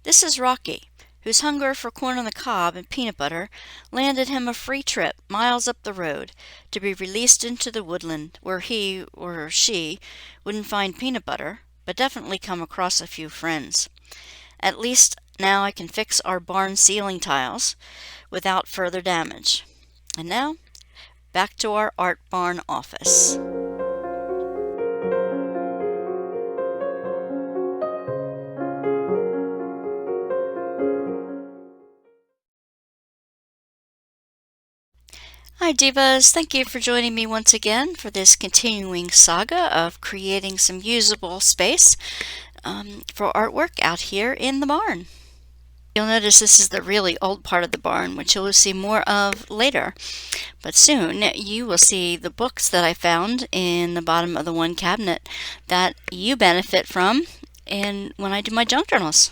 This is Rocky, whose hunger for corn on the cob and peanut butter landed him a free trip miles up the road to be released into the woodland where he or she wouldn't find peanut butter, but definitely come across a few friends. At least now I can fix our barn ceiling tiles without further damage. And now, back to our art barn office. Hi Divas, thank you for joining me once again for this continuing saga of creating some usable space for artwork out here in the barn. You'll notice this is the really old part of the barn, which you'll see more of later. But soon you will see the books that I found in the bottom of the one cabinet that you benefit from when I do my junk journals.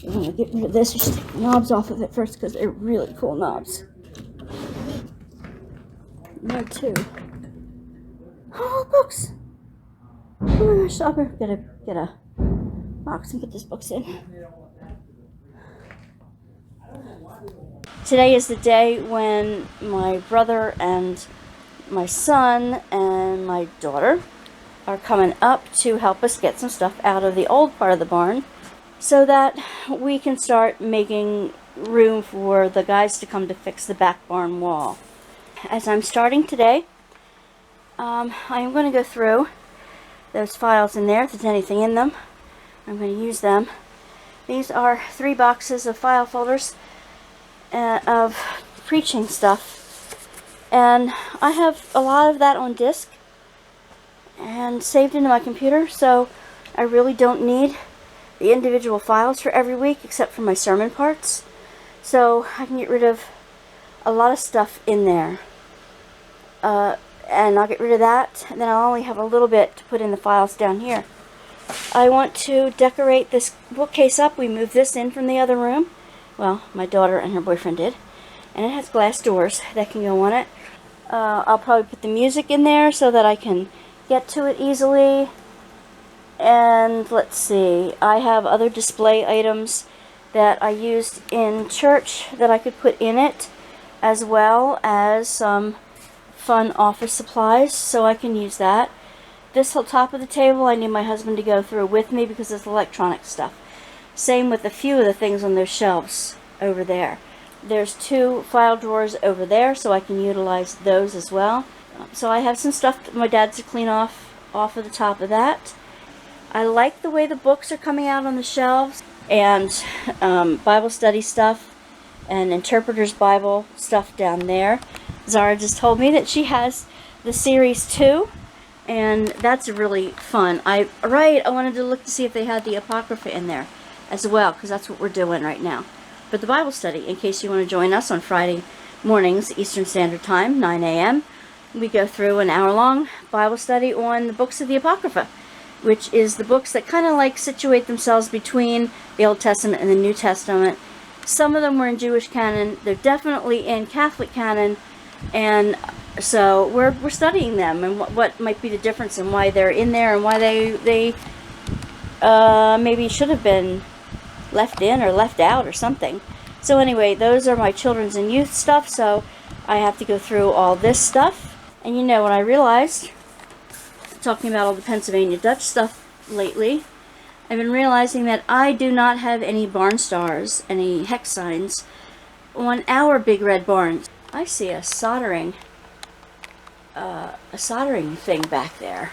I'm going to get rid of this. Just take the knobs off of it first because they're really cool knobs. There too. Oh, books! Oh my gosh, I'll get a box and put these books in. Today is the day when my brother and my son and my daughter are coming up to help us get some stuff out of the old part of the barn so that we can start making room for the guys to come to fix the back barn wall. As I'm starting today, I am going to go through those files in there. If there's anything in them, I'm going to use them. These are 3 boxes of file folders of preaching stuff, and I have a lot of that on disk and saved into my computer, so I really don't need the individual files for every week except for my sermon parts, so I can get rid of a lot of stuff in there, and I'll get rid of that, and then I'll only have a little bit to put in the files down here. I want to decorate this bookcase up. We moved this in from the other room. Well, my daughter and her boyfriend did, and it has glass doors that can go on it. I'll probably put the music in there so that I can get to it easily. And let's see, I have other display items that I used in church that I could put in it, as well as some fun office supplies, so I can use that. This whole top of the table I need my husband to go through with me because it's electronic stuff. Same with a few of the things on those shelves over there. There's 2 file drawers over there, so I can utilize those as well. So I have some stuff that my dad to clean off of the top of that. I like the way the books are coming out on the shelves, and Bible study stuff and Interpreter's Bible stuff down there. Zara just told me that she has the series 2, and that's really fun. I wanted to look to see if they had the Apocrypha in there as well, because that's what we're doing right now. But the Bible study, in case you want to join us on Friday mornings, Eastern Standard Time, 9 a.m., we go through an hour-long Bible study on the books of the Apocrypha, which is the books that kind of like situate themselves between the Old Testament and the New Testament. Some of them were in Jewish canon. They're definitely in Catholic canon, and so we're studying them and what might be the difference and why they're in there and why they maybe should have been left in or left out or something. So anyway, those are my children's and youth stuff, so I have to go through all this stuff. And you know what I realized, talking about all the Pennsylvania Dutch stuff lately, I've been realizing that I do not have any barn stars, any hex signs on our big red barns. I see a soldering thing back there.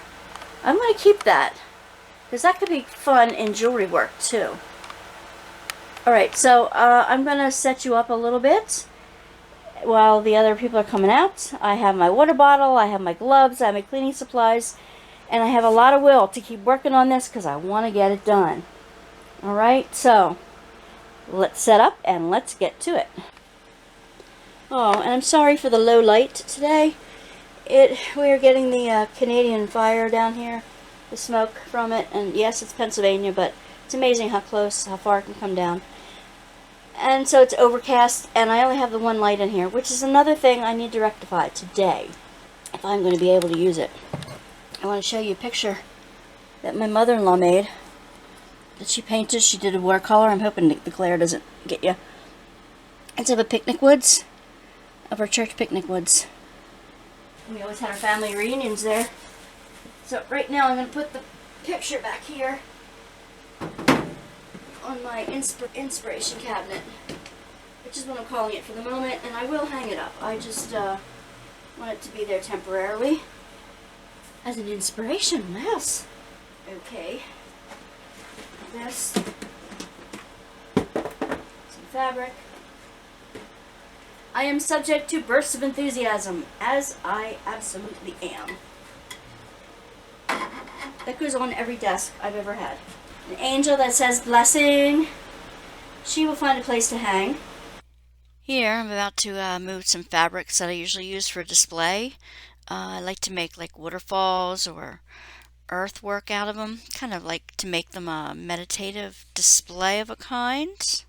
I'm going to keep that, because that could be fun in jewelry work too. Alright, so I'm going to set you up a little bit while the other people are coming out. I have my water bottle, I have my gloves, I have my cleaning supplies, and I have a lot of will to keep working on this because I want to get it done. Alright, so let's set up and let's get to it. Oh, and I'm sorry for the low light today. We are getting the Canadian fire down here, the smoke from it. And yes, it's Pennsylvania, but it's amazing how far it can come down. And so it's overcast, and I only have the one light in here, which is another thing I need to rectify today, if I'm going to be able to use it. I want to show you a picture that my mother-in-law made, that she painted. She did a watercolor. I'm hoping the glare doesn't get you. It's of a picnic woods, of our church picnic woods. We always had our family reunions there. So right now I'm going to put the picture back here on my inspiration cabinet, which is what I'm calling it for the moment, and I will hang it up. I just want it to be there temporarily as an inspiration. Yes. Okay. This. Some fabric. I am subject to bursts of enthusiasm, as I absolutely am. That goes on every desk I've ever had. An angel that says blessing. She will find a place to hang. Here I'm about to move some fabrics that I usually use for display. I like to make like waterfalls or earthwork out of them. Kind of like to make them a meditative display of a kind.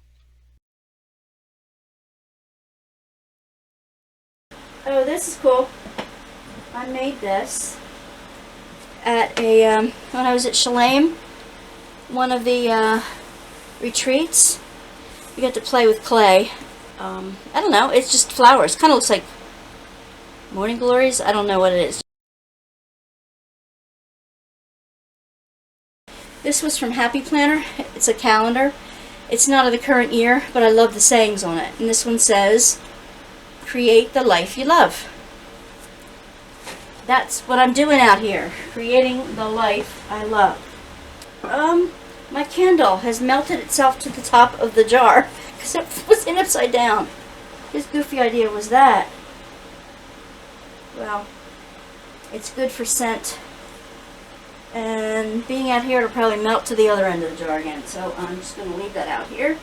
Oh, this is cool. I made this at a when I was at Shalem, one of the retreats. We got to play with clay. I don't know, it's just flowers. Kind of looks like morning glories. I don't know what it is. This was from Happy Planner. It's a calendar. It's not of the current year, but I love the sayings on it. And this one says, create the life you love. That's what I'm doing out here, creating the life I love. My candle has melted itself to the top of the jar because it was in upside down. His goofy idea was that. Well, it's good for scent. And being out here, it'll probably melt to the other end of the jar again. So I'm just going to leave that out here.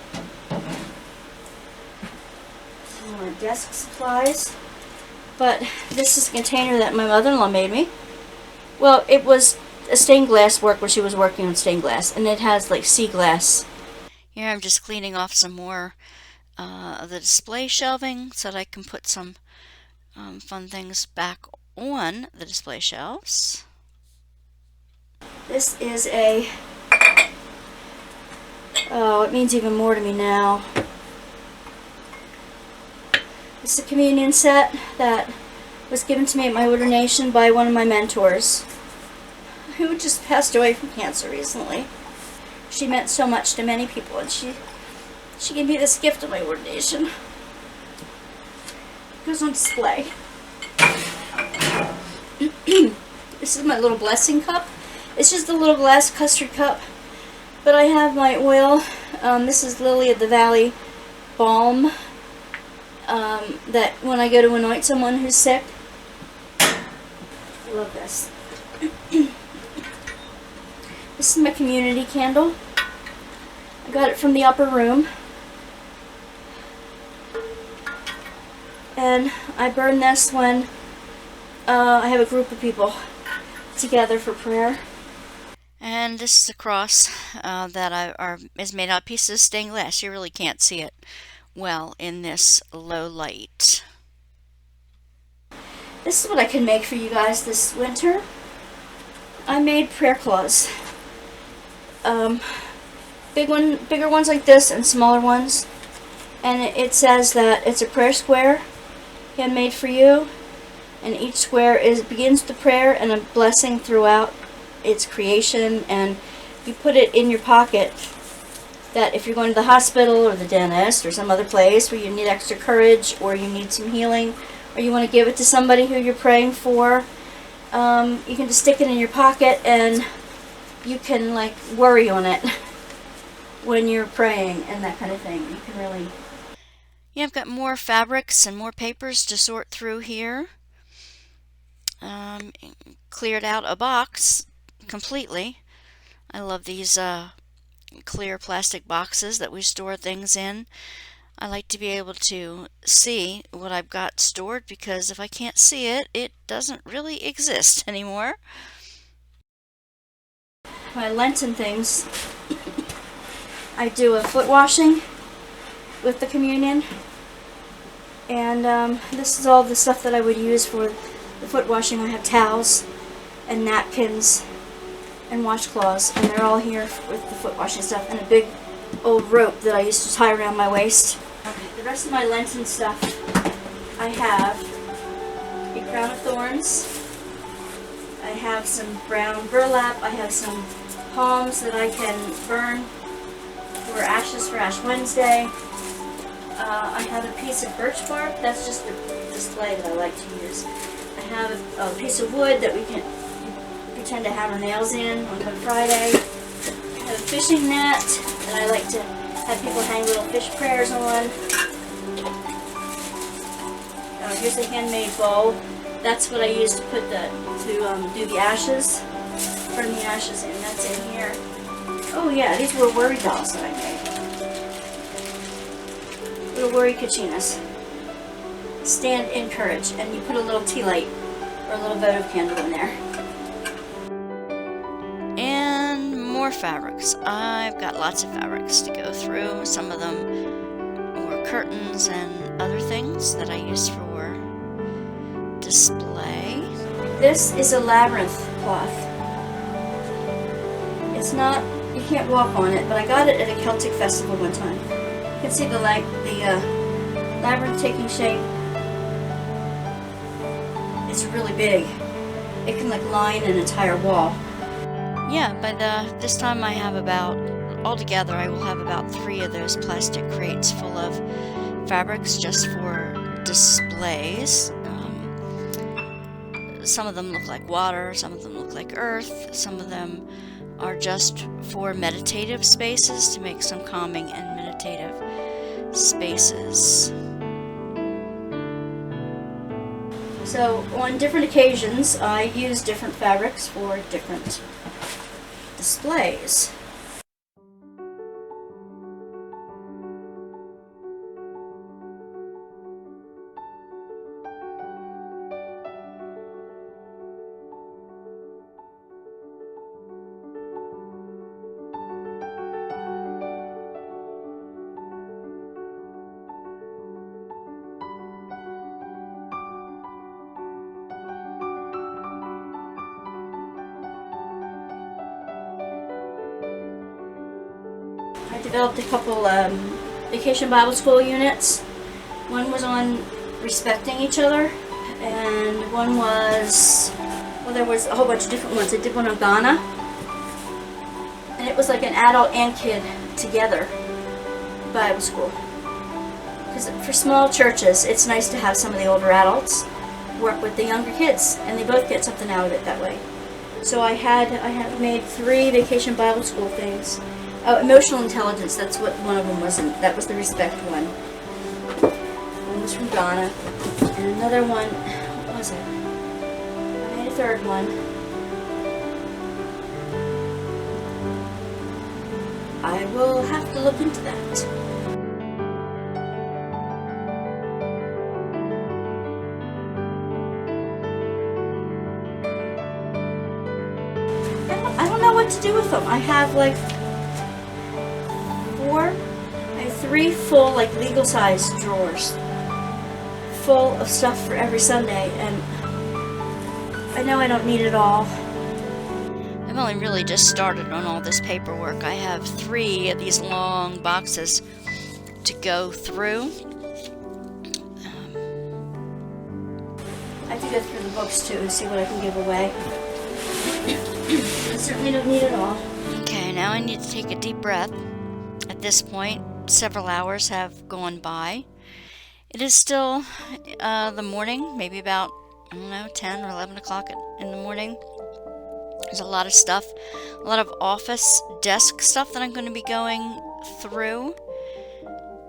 This is my desk supplies. But this is a container that my mother-in-law made me. Well, it was a stained glass work when she was working on stained glass. And it has like sea glass. Here I'm just cleaning off some more of the display shelving so that I can put some fun things back on the display shelves. This is a, oh, it means even more to me now. This is a communion set that was given to me at my ordination by one of my mentors, who just passed away from cancer recently. She meant so much to many people, and she gave me this gift at my ordination. It goes on display. This is my little blessing cup. It's just a little glass custard cup, but I have my oil. This is Lily of the Valley balm that when I go to anoint someone who's sick. I love this. This is my community candle. I got it from the upper room. And I burn this when I have a group of people together for prayer. And this is a cross that is made out of pieces of stained glass. You really can't see it well in this low light. This is what I can make for you guys this winter. I made prayer cloths. Bigger ones like this and smaller ones. And it says that it's a prayer square, handmade for you. And each square begins the prayer and a blessing throughout its creation. And you put it in your pocket, that if you're going to the hospital or the dentist or some other place where you need extra courage or you need some healing or you want to give it to somebody who you're praying for, you can just stick it in your pocket and you can like worry on it when you're praying and that kind of thing. You can really... Yeah, I've got more fabrics and more papers to sort through here. Cleared out a box completely. I love these clear plastic boxes that we store things in. I like to be able to see what I've got stored, because if I can't see it, it doesn't really exist anymore. my Lenten things, I do a foot washing with the communion. And this is all the stuff that I would use for the foot washing. I have towels and napkins and washcloths, and they're all here with the foot washing stuff, and a big old rope that I used to tie around my waist. Okay, the rest of my Lenten stuff, I have a crown of thorns, I have some brown burlap, I have some palms that I can burn for ashes for Ash Wednesday. I have a piece of birch bark, that's just a display that I like to use. I have a piece of wood that we can pretend to hammer nails in on Good Friday. I have a fishing net that I like to have people hang little fish prayers on. Here's a handmade bowl. That's what I use to put do the ashes, burn the ashes in. That's in here. Oh yeah, these were worry dolls that I made. Little worry kachinas. Stand in courage, and you put a little tea light or a little votive candle in there. And more fabrics. I've got lots of fabrics to go through. Some of them were curtains and other things that I use for display. This is a labyrinth cloth. It's not, you can't walk on it, but I got it at a Celtic festival one time. You can see the labyrinth taking shape. It's really big. It can like line an entire wall. Yeah, by this time I have altogether I will have about 3 of those plastic crates full of fabrics just for displays. Some of them look like water, some of them look like earth, some of them are just for meditative spaces, to make some calming and meditative spaces. So on different occasions I use different fabrics for different displays. I developed a couple Vacation Bible School units. One was on respecting each other, and one was, well, there was a whole bunch of different ones. I did one on Ghana, and it was like an adult and kid together Bible school. Because for small churches, it's nice to have some of the older adults work with the younger kids, and they both get something out of it that way. So I have made 3 Vacation Bible School things. Oh, emotional intelligence, that's what one of them was. That was the respect one. One was from Ghana. And another one, what was it? I made a 3rd one. I will have to look into that. I don't know what to do with them. I have like 3 full, like, legal size drawers full of stuff for every Sunday, and I know I don't need it all. I've only really just started on all this paperwork. I have 3 of these long boxes to go through. I have to go through the books too and see what I can give away. I certainly don't need it all. Okay, now I need to take a deep breath. At this point, several hours have gone by. It is still the morning, maybe about, I don't know, 10 or 11 o'clock in the morning. There's a lot of stuff, a lot of office desk stuff that I'm going to be going through.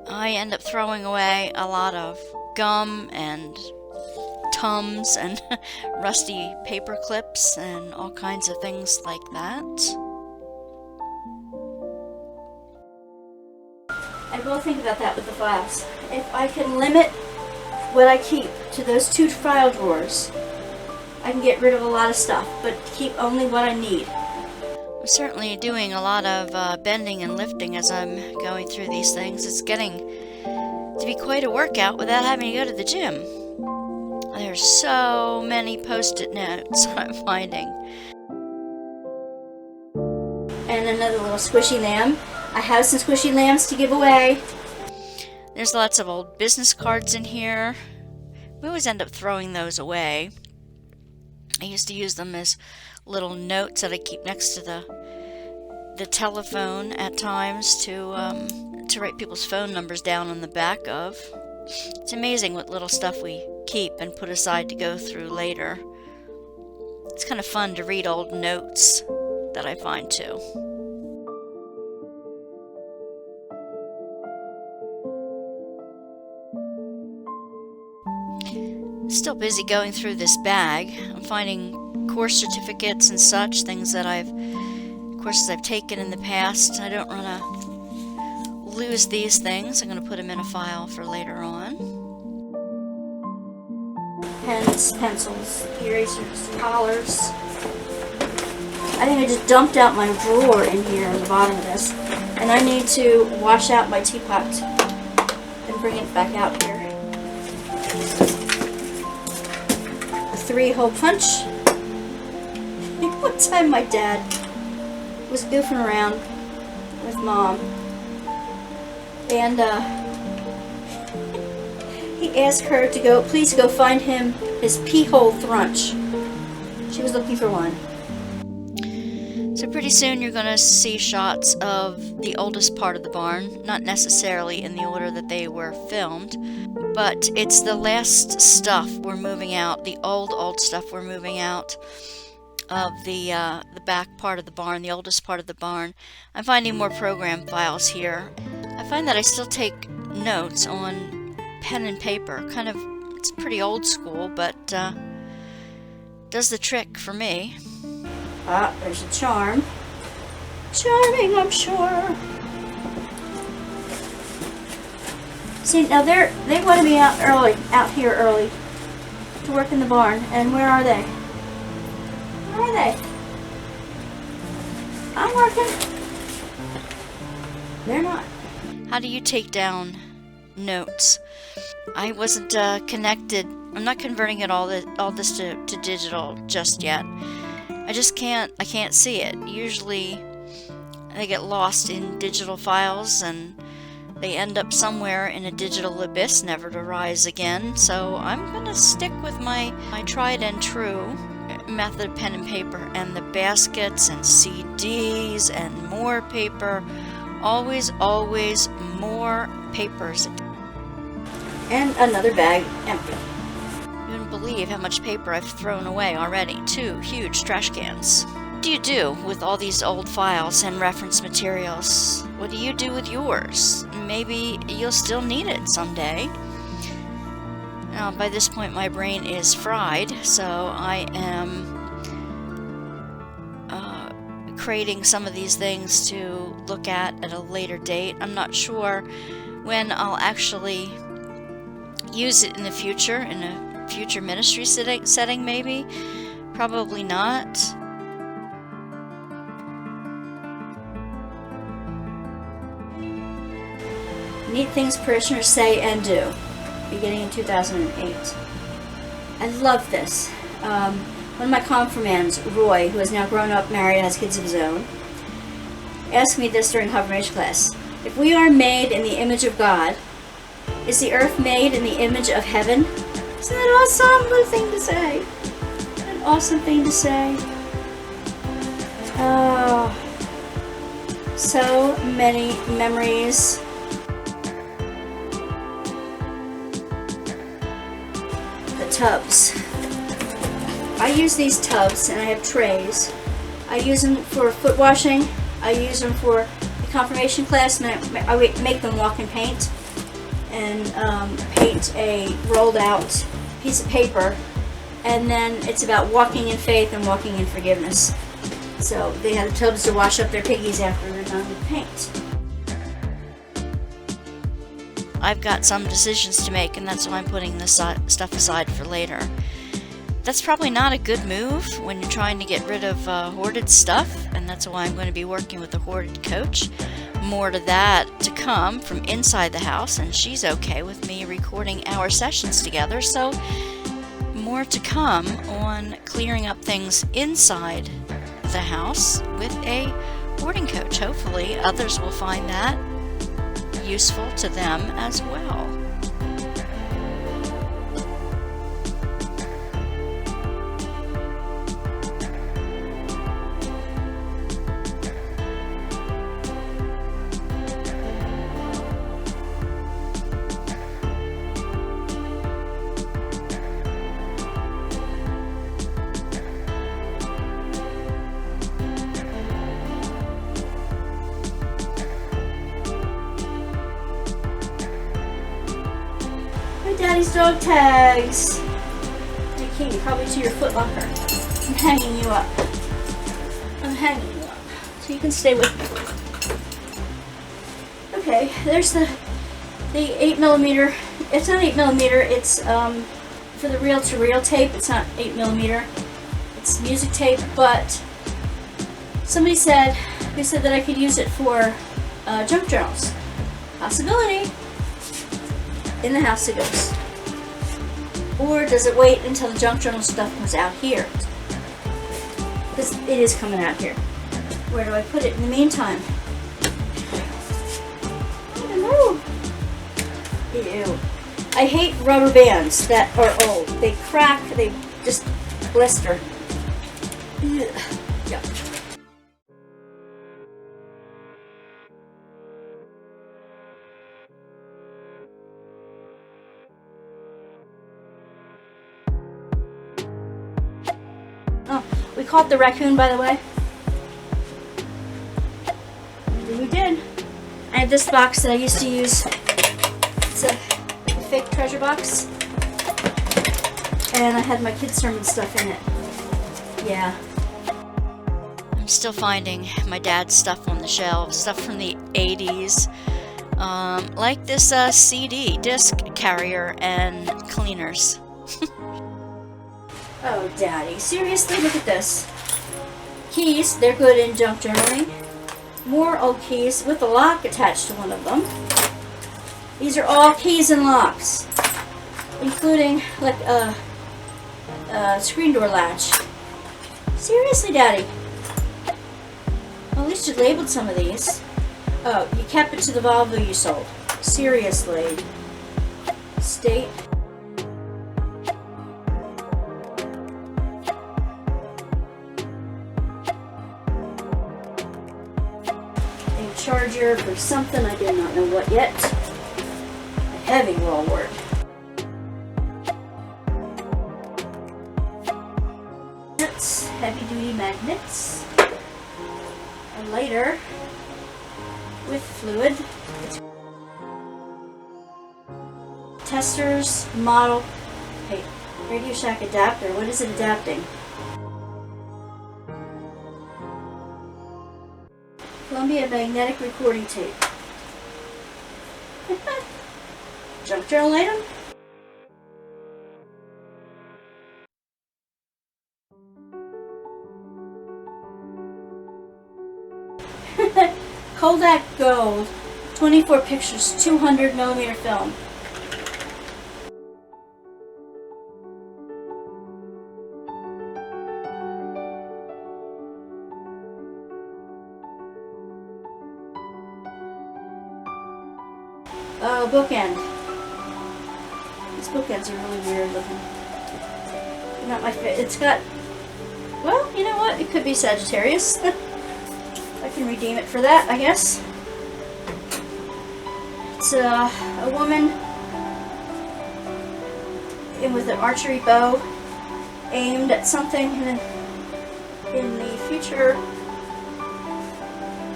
I end up throwing away a lot of gum and Tums and rusty paper clips and all kinds of things like that. I will think about that with the files. If I can limit what I keep to those 2 file drawers, I can get rid of a lot of stuff, but keep only what I need. I'm certainly doing a lot of bending and lifting as I'm going through these things. It's getting to be quite a workout without having to go to the gym. There's so many post-it notes I'm finding. And another little squishy lamb. I have some squishy lambs to give away. There's lots of old business cards in here. We always end up throwing those away. I used to use them as little notes that I keep next to the telephone at times to write people's phone numbers down on the back of. It's amazing what little stuff we keep and put aside to go through later. It's kind of fun to read old notes that I find too. Still busy going through this bag. I'm finding course certificates and such, things that courses I've taken in the past. I don't want to lose these things. I'm going to put them in a file for later on. Pens, pencils, erasers, collars. I think I just dumped out my drawer in here in the bottom of this. And I need to wash out my teapot and bring it back out here. A 3-hole punch. One time my dad was goofing around with Mom. And he asked her to please go find him his pee-hole thrunch. She was looking for one. So pretty soon you're going to see shots of the oldest part of the barn, not necessarily in the order that they were filmed, but it's the last stuff we're moving out, the old stuff we're moving out of the back part of the barn, the oldest part of the barn. I'm finding more program files here. I find that I still take notes on pen and paper. It's pretty old school, but does the trick for me. Ah, there's a charm. Charming, I'm sure. See, now they want to be out here early to work in the barn. And where are they? Where are they? I'm working. They're not. How do you take down notes? I wasn't connected. I'm not converting all this to digital just yet. I can't see it. Usually they get lost in digital files and they end up somewhere in a digital abyss, never to rise again. So I'm going to stick with my tried and true method of pen and paper, and the baskets and CDs and more paper. Always more papers. And another bag empty. You wouldn't believe how much paper I've thrown away already. 2 huge trash cans. What do you do with all these old files and reference materials? What do you do with yours? Maybe you'll still need it someday. Now, by this point my brain is fried, so I am creating some of these things to look at a later date. I'm not sure when I'll actually use it in the future, in a future ministry setting maybe. Probably not. Neat things parishioners say and do, beginning in 2008. I love this. One of my confirmands, Roy, who has now grown up, married, has kids of his own, asked me this during confirmation class. If we are made in the image of God, is the earth made in the image of heaven? Isn't that awesome? What a thing to say. What an awesome thing to say. Oh, so many memories. The tubs. I use these tubs, and I have trays. I use them for foot washing. I use them for the confirmation class, and I make them walk in paint. And paint a rolled out piece of paper, and then it's about walking in faith and walking in forgiveness. So they have the tubs to wash up their piggies after they're done with paint. I've got some decisions to make, and that's why I'm putting this stuff aside for later. That's probably not a good move when you're trying to get rid of hoarded stuff, and that's why I'm going to be working with a hoarded coach. More to that to come from inside the house, and she's okay with me recording our sessions together, so more to come on clearing up things inside the house with a hoarding coach. Hopefully others will find that useful to them as well. Daddy's dog tags. Hey King, probably to your foot locker. I'm hanging you up. I'm hanging you up. So you can stay with me. Okay, there's the 8mm. It's not 8mm, it's for the reel-to-reel tape. It's not 8mm. It's music tape, but somebody said, they said that I could use it for junk journals. Possibility. In the house it goes. Or does it wait until the junk journal stuff comes out here? Because it is coming out here. Where do I put it in the meantime? I don't know. Ew. I hate rubber bands that are old. They crack, they just blister. Ugh. Yeah. Oh, we caught the raccoon, by the way. We did. I had this box that I used to use. It's a fake treasure box. And I had my kids' sermon stuff in it. Yeah. I'm still finding my dad's stuff on the shelves, stuff from the 80s. Like this CD disc carrier and cleaners. Oh, Daddy. Seriously, look at this. Keys, they're good in junk journaling. More old keys with a lock attached to one of them. These are all keys and locks, including like a screen door latch. Seriously, Daddy. Well, at least you labeled some of these. Oh, you kept it to the Volvo you sold. Seriously. State. Charger for something, I did not know what yet. A heavy roll work. That's heavy duty magnets. A lighter with fluid. Testers, model. Hey, Radio Shack adapter. What is it adapting? Columbia magnetic recording tape. Junk journal item? Kodak Gold. 24 pictures, 200mm film. Bookend. These bookends are really weird looking. Not my favorite. It's got, well, you know what? It could be Sagittarius. I can redeem it for that, I guess. It's a woman with an archery bow aimed at something in the future.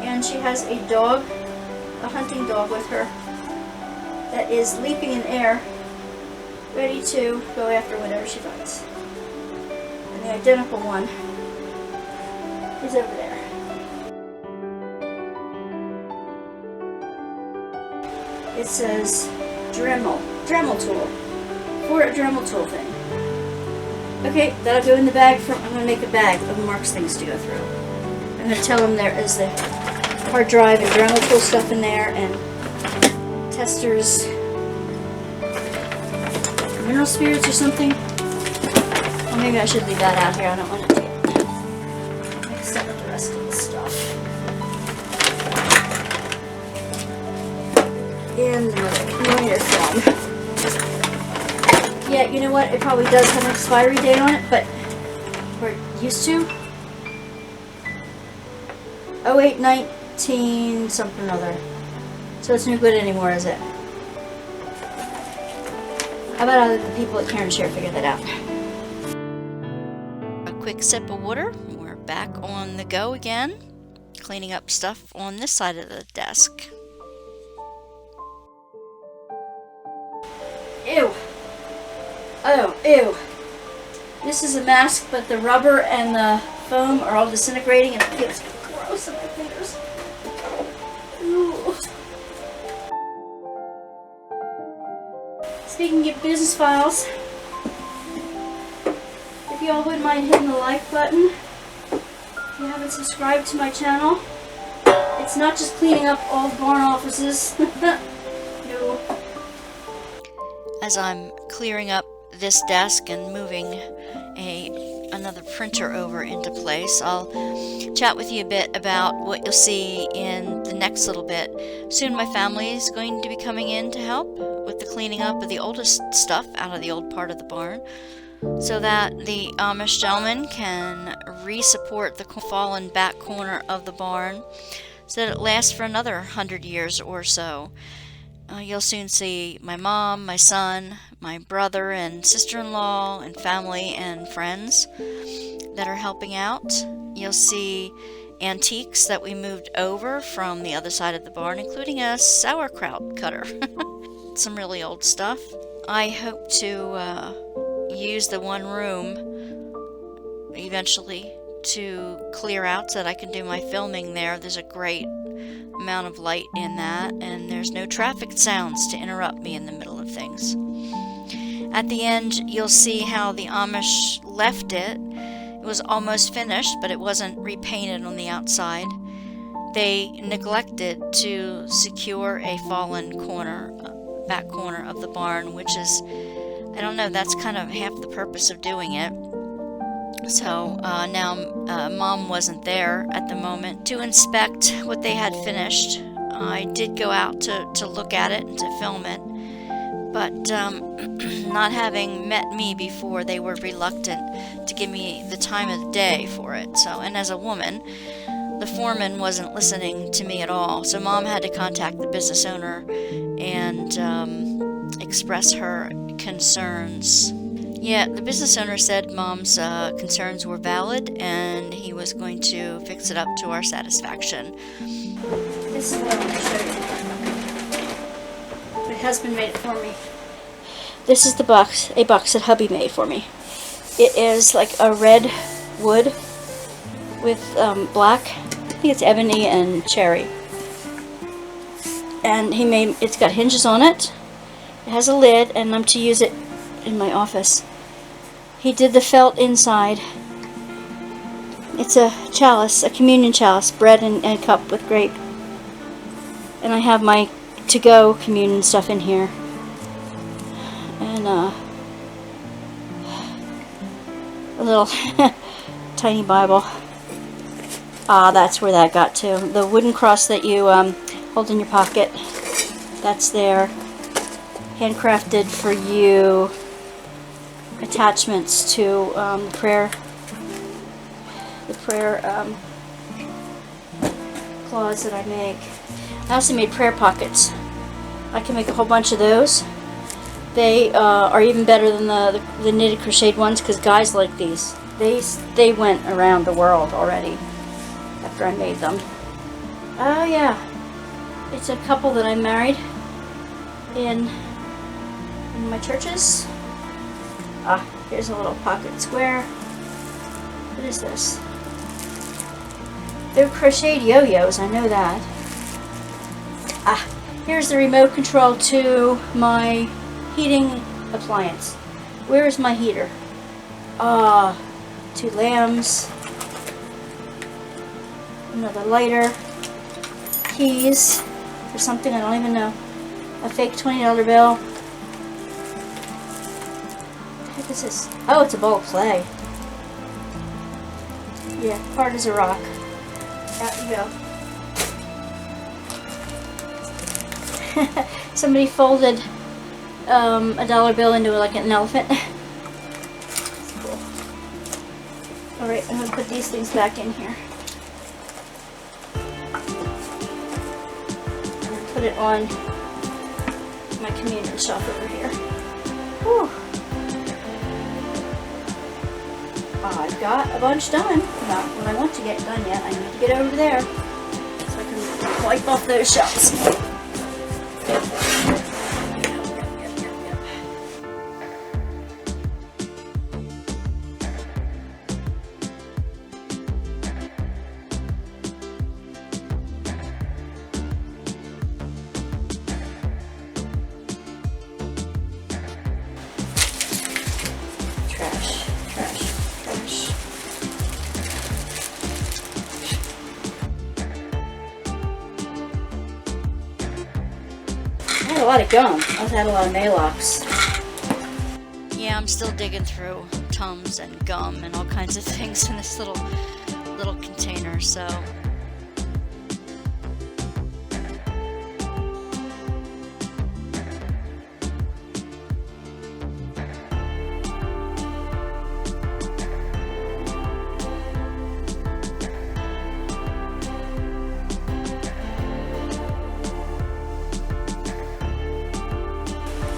And she has a dog, a hunting dog with her, that is leaping in air, ready to go after whatever she finds. And the identical one is over there. It says Dremel tool, for a Dremel tool thing. Okay, that'll go in the bag. I'm going to make a bag of Mark's things to go through. I'm going to tell him there is the hard drive and journal tool stuff in there, and testers, mineral spirits or something. Well, maybe I should leave that out here. I don't want it to get mixed up with the rest of the stuff. And the millimeter film. Yeah, you know what? It probably does have an expiry date on it, but we're used to. 0819 something or other. So it's no good anymore, is it? How about other people at Care and Share figure that out? A quick sip of water. We're back on the go again, cleaning up stuff on this side of the desk. Ew. Oh, ew. This is a mask, but the rubber and the foam are all disintegrating and it feels gross on my fingers. Ooh. Speaking of business files, if you all wouldn't mind hitting the like button, if you haven't subscribed to my channel, it's not just cleaning up all the barn offices. No. As I'm clearing up this desk and moving another printer over into place, I'll chat with you a bit about what you'll see in the next little bit. Soon my family is going to be coming in to help with the cleaning up of the oldest stuff out of the old part of the barn, so that the Amish gentleman can re-support the fallen back corner of the barn so that it lasts for another 100 years or so. You'll soon see my mom, my son, my brother and sister-in-law and family and friends that are helping out. You'll see antiques that we moved over from the other side of the barn, including a sauerkraut cutter. Some really old stuff. I hope to use the one room eventually to clear out so that I can do my filming there. There's a great amount of light in that, and there's no traffic sounds to interrupt me in the middle of things. At the end, you'll see how the Amish left it. It was almost finished, but it wasn't repainted on the outside. They neglected to secure a fallen back corner of the barn, which is, I don't know, that's kind of half the purpose of doing it. So now Mom wasn't there at the moment to inspect what they had finished. I did go out to look at it and to film it, but not having met me before, they were reluctant to give me the time of the day for it. So, and as a woman, the foreman wasn't listening to me at all, so Mom had to contact the business owner and express her concerns. Yeah, the business owner said Mom's concerns were valid and he was going to fix it up to our satisfaction. This is what I want to show you. My husband made it for me. This is a box that hubby made for me. It is like a red wood with black, I think it's ebony and cherry. And it's got hinges on it. It has a lid, and I'm to use it in my office. He did the felt inside. It's a chalice, a communion chalice, bread and cup with grape. And I have my to-go communion stuff in here. And a little tiny Bible. Ah, that's where that got to. The wooden cross that you hold in your pocket, that's there. Handcrafted for you. Attachments to the prayer claws that I make. I also made prayer pockets. I can make a whole bunch of those. They are even better than the knitted crocheted ones because guys like these. They went around the world already after I made them. Oh yeah, it's a couple that I married in my churches. Ah, here's a little pocket square. What is this? They're crocheted yo-yos, I know that. Ah, here's the remote control to my heating appliance. Where is my heater? 2 lambs, another lighter, keys for something I don't even know, a fake $20 bill. What the heck is this? Oh, it's a bowl of clay. Yeah, hard as a rock. Out you go. Somebody folded a dollar bill into like an elephant. That's cool. Alright, I'm going to put these things back in here. I'm going to put it on my communion shelf over here. Whew. I've got a bunch done. Not what I want to get done yet. I need to get over there so I can wipe off those shelves. A lot of gum. I've had a lot of Maalox. Yeah, I'm still digging through Tums and gum and all kinds of things in this little container, so.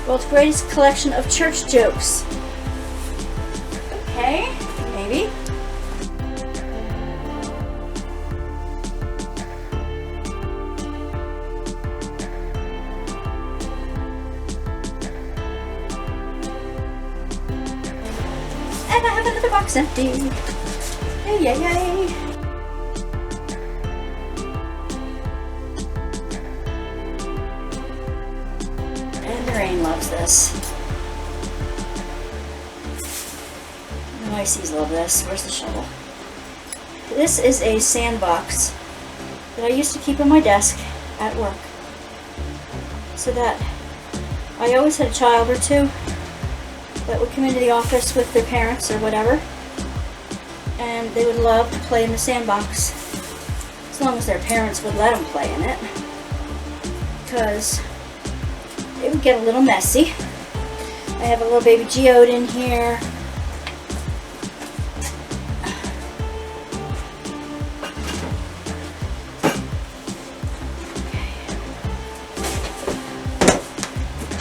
World's greatest collection of church jokes. Okay, maybe. And I have another box empty. Yay, yay, yay. Rain loves this. The Pisces love this. Where's the shovel? This is a sandbox that I used to keep on my desk at work, so that I always had a child or two that would come into the office with their parents or whatever, and they would love to play in the sandbox, as long as their parents would let them play in it, because it would get a little messy. I have a little baby geode in here.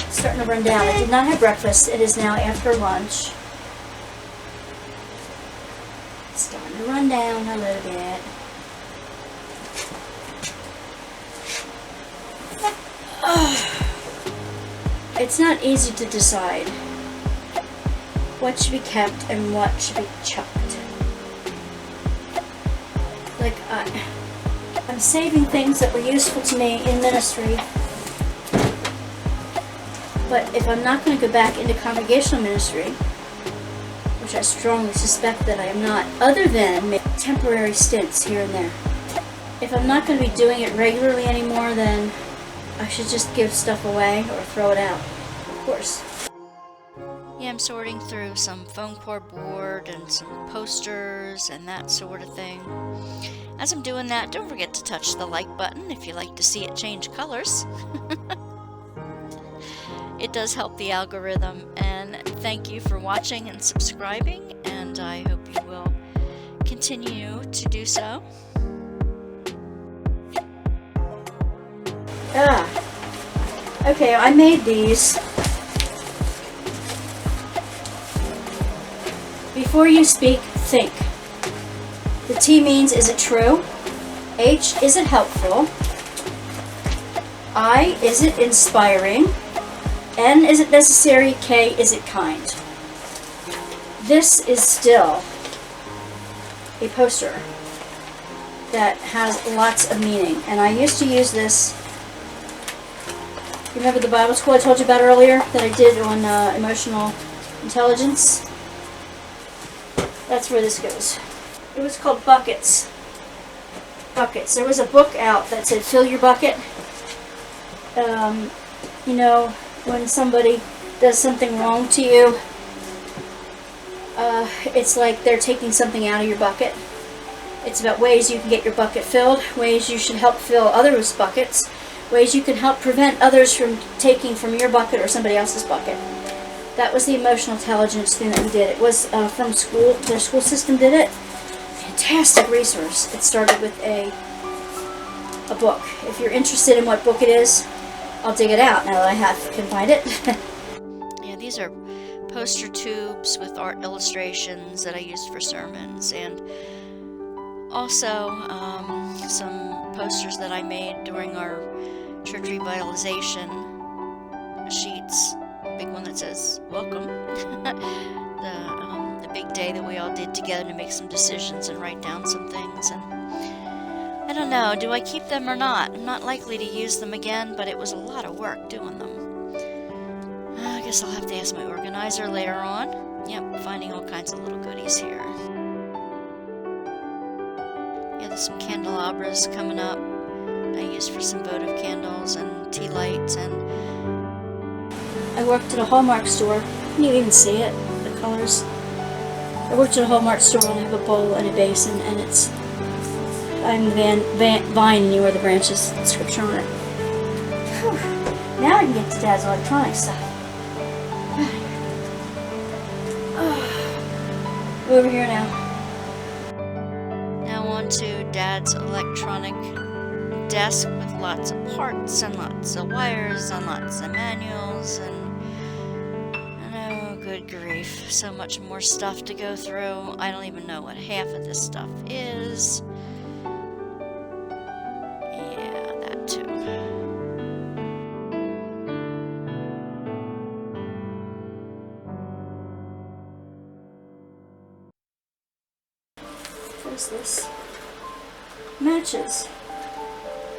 It's starting to run down. I did not have breakfast. It is now after lunch. It's starting to run down a little bit. It's not easy to decide what should be kept and what should be chucked. Like, I'm saving things that were useful to me in ministry, but if I'm not going to go back into congregational ministry, which I strongly suspect that I am not, other than make temporary stints here and there, if I'm not going to be doing it regularly anymore, then I should just give stuff away or throw it out, of course. Yeah, I'm sorting through some foam core board and some posters and that sort of thing. As I'm doing that, don't forget to touch the like button if you like to see it change colors. It does help the algorithm, and thank you for watching and subscribing, and I hope you will continue to do so. Okay, I made these. Before you speak, think. The T means, is it true? H, is it helpful? I, is it inspiring? N, is it necessary? K, is it kind? This is still a poster that has lots of meaning, and I used to use this. You remember the Bible school I told you about earlier that I did on emotional intelligence? That's where this goes. It was called Buckets. Buckets. There was a book out that said fill your bucket. You know, when somebody does something wrong to you, it's like they're taking something out of your bucket. It's about ways you can get your bucket filled, ways you should help fill others' buckets, ways you can help prevent others from taking from your bucket or somebody else's bucket. That was the emotional intelligence thing that we did. It was from school. Their school system did it. Fantastic resource. It started with a book. If you're interested in what book it is, I'll dig it out now that I can find it. Yeah, these are poster tubes with art illustrations that I used for sermons, and also some posters that I made during our church revitalization sheets. Big one that says welcome. the big day that we all did together to make some decisions and write down some things. And I don't know, do I keep them or not? I'm not likely to use them again, but it was a lot of work doing them. I guess I'll have to ask my organizer later on. Yep, finding all kinds of little goodies here. Yeah, there's some candelabras coming up I used for some votive candles and tea lights. And I worked at a Hallmark store. Can you even see it? The colors. I worked at a Hallmark store and I have a bowl and a basin, and I'm the vine, and you are the branches. Scripture on it. Whew. Now I can get to Dad's electronic stuff. Over here now. Now on to Dad's electronic desk with lots of parts and lots of wires and lots of manuals and oh, good grief, so much more stuff to go through. I don't even know what half of this stuff is. Yeah, that too. What is this? Matches.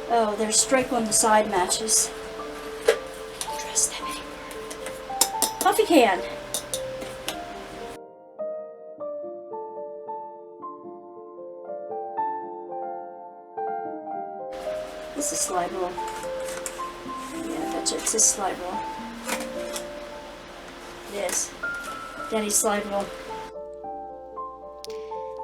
Oh, there's stripe on the side matches. Can't trust them anymore. Coffee can. This is slide rule. Yeah, I bet you it's his slide rule. It is. Daddy's slide rule.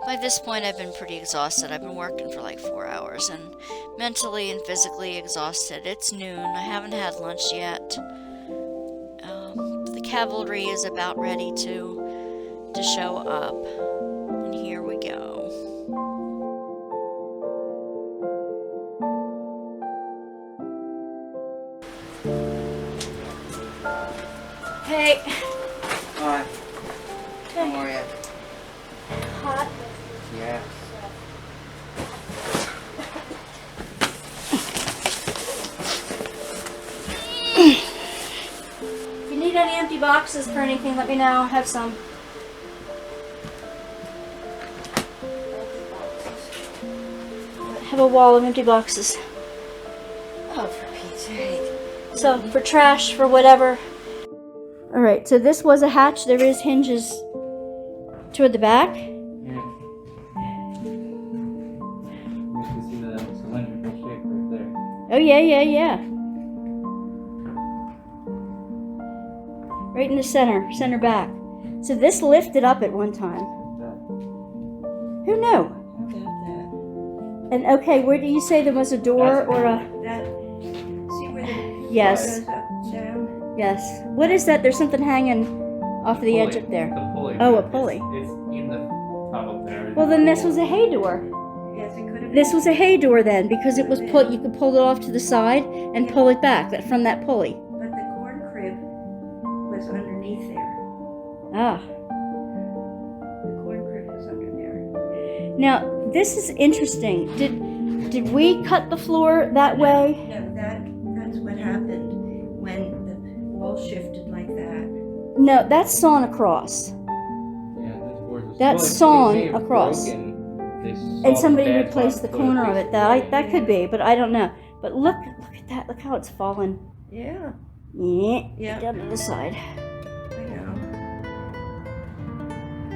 By this point, I've been pretty exhausted. I've been working for like 4 hours and mentally and physically exhausted. It's noon. I haven't had lunch yet. The cavalry is about ready to show up. And here we go. Hey. Hi. How are you? Hot. Yeah. If you need any empty boxes for anything, let me know. I have some. I have a wall of empty boxes. Oh, for Pete's sake. So, for trash, for whatever. Alright, so this was a hatch. There is hinges toward the back. Yeah. You can see the cylindrical shape right there. Oh, yeah. Right in the center back. So this lifted up at one time. Who knew? How about that? And okay, where do you say there was a door or a... That, see where the Yes. goes up and down? Yes. What is that? There's something hanging off the edge up there. The pulley. Oh, a pulley. It's in the top of there. Well, then this was a hay door. Yes, it could have This was a hay door then, because it was put. You could pull it off to the side and pull it back from that pulley. But the corn crib was underneath there. Ah. The corn crib was under there. Now this is interesting. Did we cut the floor that way? No, that's what happened when the wall shifted like that. No, that's sawn across. Yeah, this board was That's well, it sawn may have across. broken. They sawed And somebody bad replaced the spot, so corner of it. basically- That could be, but I don't know. But look at that. Look how it's fallen. Yeah, Yeah. Yeah. Down to the side. I know.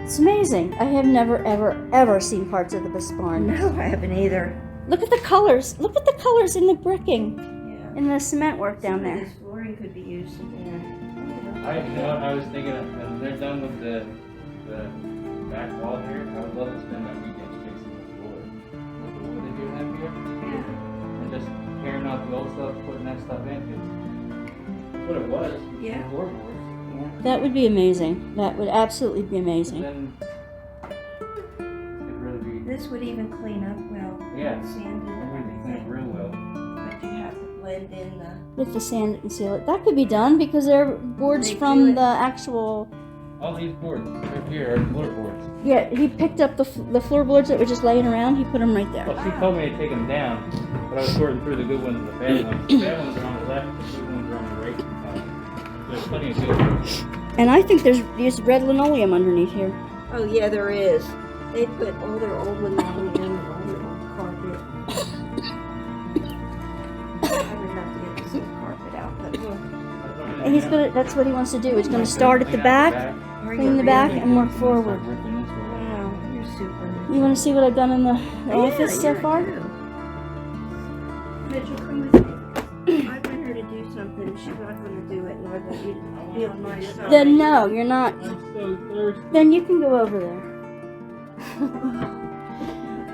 It's amazing. I have never, ever, ever seen parts of the barn. No, I haven't either. Look at the colors. Look at the colors in the bricking, Yeah. in the cement work down there. This flooring could be used in there. You know what I was thinking of, when they're done with the back wall here, I would love to spend that weekend fixing the floor. With the wood they do have here, Yeah. and just tearing out the old stuff, putting that stuff in, 'cause that's what it was. Yeah. Floorboards. That would be amazing. That would absolutely be amazing. Then it'd really be, This would even clean up well. yeah, Sanded and everything everything. real well. But you have to blend in the. With the sand and seal it. That could be done because they're boards They do from it. the actual. All these boards right here are floorboards. Yeah, he picked up the floorboards that were just laying around. He put them right there. Well, she told me to take them down, but I was sorting through the good ones and the bad ones. The bad ones are on the left, the good ones are on the right. There's plenty of good ones. And I think there's red linoleum underneath here. Oh yeah, there is. They put all their old linoleum in on their old carpet. I would have to get this old carpet out, but look. And he's gonna. That's what he wants to do. He's gonna start at the back, clean the back, and work forward. Wow, you're super. You want to see what I've done in the office so far? Mitchell, come with me. I want her to do something. She's not going to do it, and I want you to be on my side. Then no, you're not. I'm so thirsty. Then you can go over there.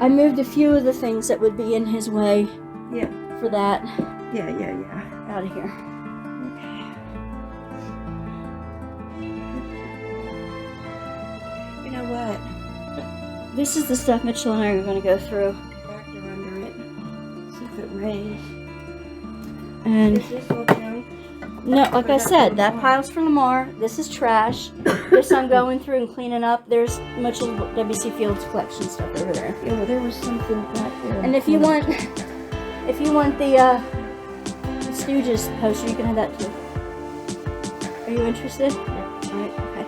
I moved a few of the things that would be in his way Yeah, for that yeah. out of here. You know what? This is the stuff Mitchell and I are going to go through. Factor under it. See if it rains. And Is this all junk? no, like I said, that pile's for Lamar. This is trash. This I'm going through and cleaning up. There's much of W.C. Fields collection stuff over there. Yeah, well, there was something back there. And if you want the Stooges poster, you can have that too. Are you interested? Alright, okay.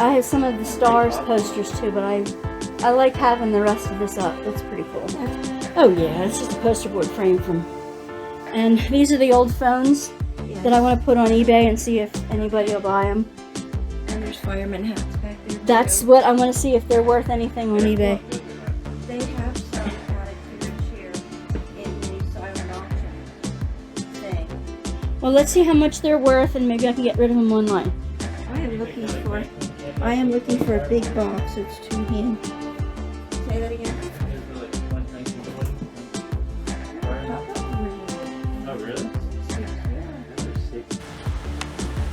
I have some of the Stars posters too, but I like having the rest of this up. That's pretty cool. Oh yeah, it's just a poster board frame from. And these are the old phones that I want to put on eBay and see if anybody will buy them. And there's fireman hats back there. That's too. what I want to see if they're worth anything on eBay. They have some out at here in the silent auction thing. Well, let's see how much they're worth, and maybe I can get rid of them online. I am looking for a big box. It's too handy. Say that again. Oh, really?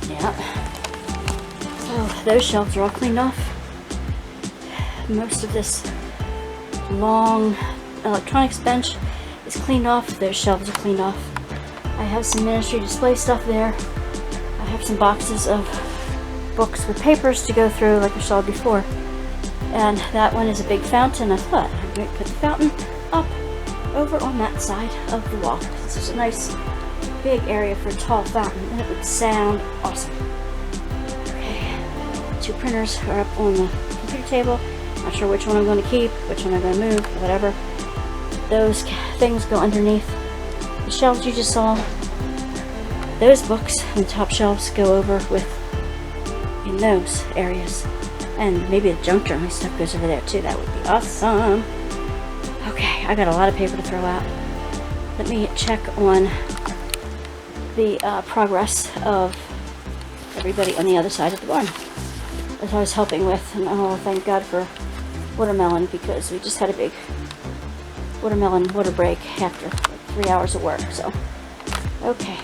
Yeah. So those shelves are all cleaned off. Most of this long electronics bench is cleaned off. Those shelves are cleaned off. I have some ministry display stuff there. I have some boxes of books with papers to go through like I showed before. And that one is a big fountain. I thought I'm going to put the fountain up over on that side of the wall. This is a nice big area for a tall fountain, and it would sound awesome. Okay, 2 printers are up on the computer table. Not sure which one I'm going to keep, which one I'm going to move, whatever. Those things go underneath the shelves you just saw. Those books on the top shelves go over with in those areas. And maybe the junk journal stuff goes over there too. That would be awesome. Okay, I got a lot of paper to throw out. Let me check on the progress of everybody on the other side of the barn, as I was helping with. And oh, thank God for watermelon, because we just had a big watermelon water break after like 3 hours of work. So, okay.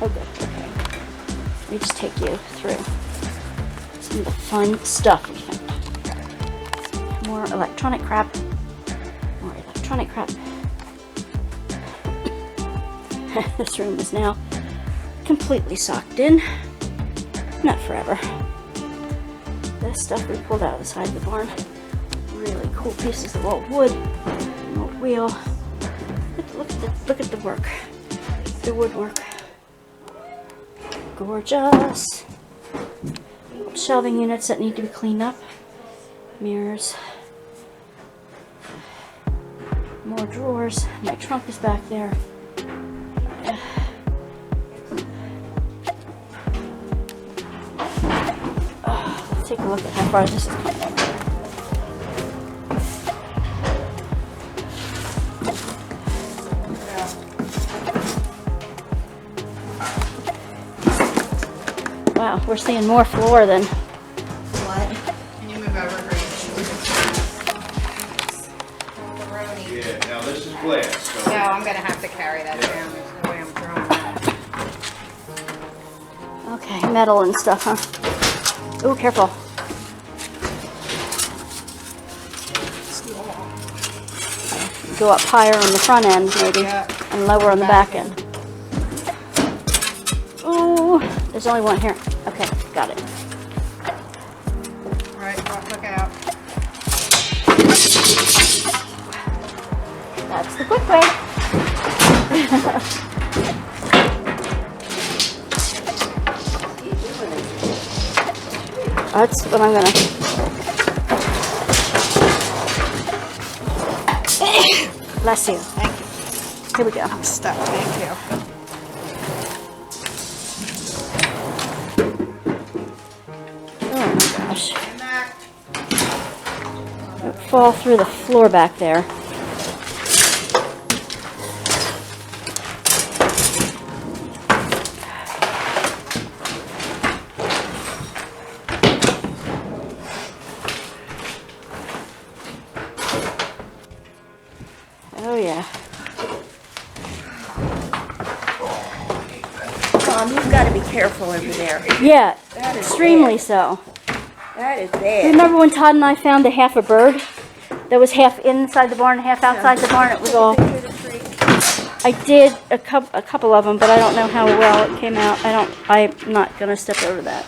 Oh, good. Okay. Let me just take you through some of the fun stuff we found. More electronic crap. More electronic crap. This room is now completely socked in. Not forever. This stuff we pulled out of the side of the barn. Really cool pieces of old wood. An old wheel. Look at the work. The woodwork. Gorgeous. Shelving units that need to be cleaned up. Mirrors. More drawers. My trunk is back there. Let's take a look at how far this is coming. Wow, we're seeing more floor than... What? Can you move over, Green? Yeah, now this is glass, so. No, I'm gonna have to carry that down. There's no way I'm throwing that. Okay, metal and stuff, huh? Ooh, careful. Go up higher on the front end, maybe, Yeah. and lower on the back end. Ooh, there's only one here. Okay, got it. All right, look out. That's the quick way. That's what I'm gonna... Bless you. Thank you. Here we go. I'm stuck. Thank you. Oh my gosh. And that. Don't fall through the floor back there. Oh yeah. Mom, you've got to be careful over there. Yeah, That is extremely bad. so. That is bad. Remember when Todd and I found a half a bird that was half inside the barn and half outside the barn? It was all... I did a couple of them, but I don't know how well it came out. I'm not gonna step over that.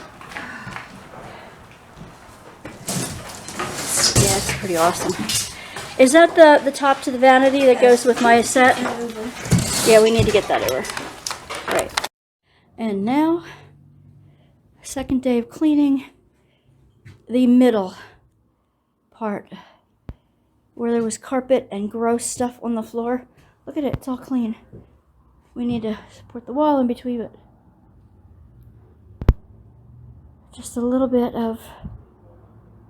Yeah, it's pretty awesome. Is that the top to the vanity that goes with my set? Yeah, we need to get that over. Right. And now, second day of cleaning the middle part where there was carpet and gross stuff on the floor. Look at it, it's all clean. We need to support the wall in between it. Just a little bit of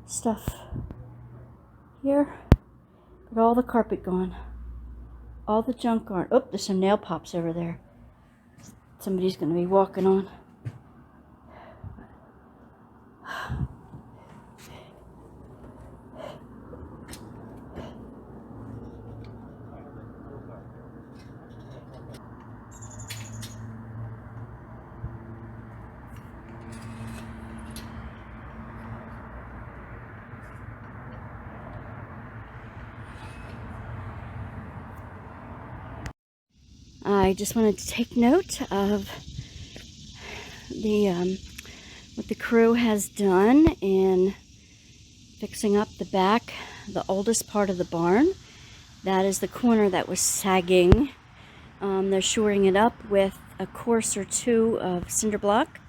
stuff here, but all the carpet gone. All the junk gone. Oh, there's some nail pops over there. Somebody's gonna be walking on. I just wanted to take note of the what the crew has done in fixing up the back, the oldest part of the barn. That is the corner that was sagging. They're shoring it up with a course or two of cinder block,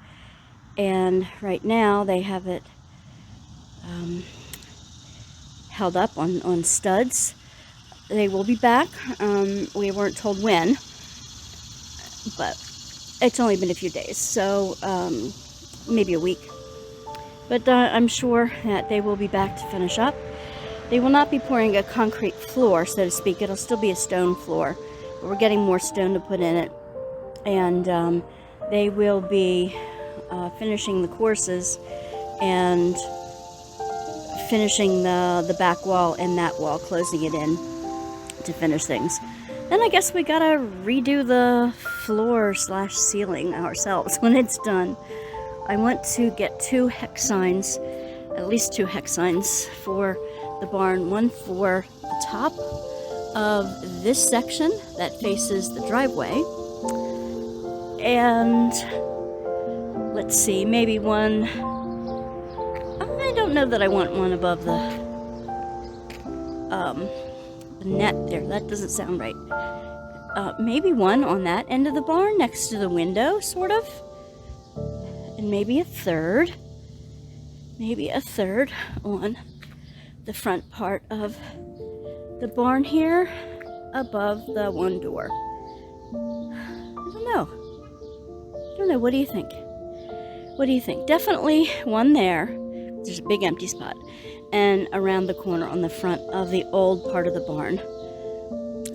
and right now they have it held up on studs. They will be back. We weren't told when, but it's only been a few days, so maybe a week. But I'm sure that they will be back to finish up. They will not be pouring a concrete floor, so to speak. It'll still be a stone floor, but we're getting more stone to put in it. And they will be finishing the courses and finishing the back wall and that wall, closing it in to finish things. Then I guess we gotta redo the floor / ceiling ourselves when it's done. I want to get 2 hex signs, at least 2 hex signs for the barn. One for the top of this section that faces the driveway. And let's see, maybe one, I don't know that I want one above the net there. That doesn't sound right. Maybe one on that end of the barn next to the window, sort of. And maybe a third on the front part of the barn here above the one door. I don't know. What do you think? Definitely one there. there's a big empty spot, and around the corner on the front of the old part of the barn.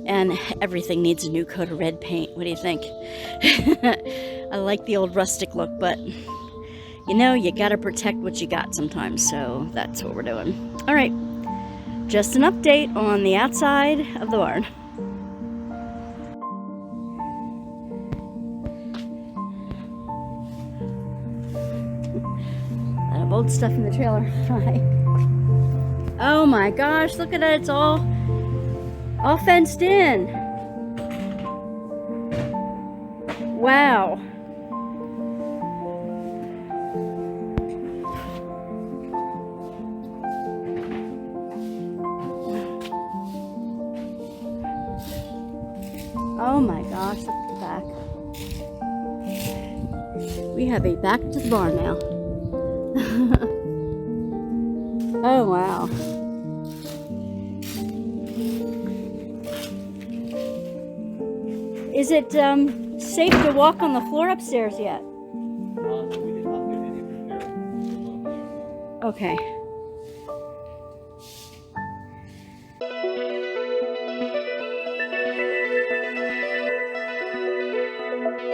And everything needs a new coat of red paint. What do you think? I like the old rustic look, but you know, you gotta protect what you got sometimes, so that's what we're doing. All right, just an update on the outside of the barn. A lot of old stuff in the trailer. Hi. Oh my gosh, look at it, it's all fenced in. Wow. Oh my gosh, look at the back. We have a back to the barn now. Oh wow. Is it safe to walk on the floor upstairs yet? Okay.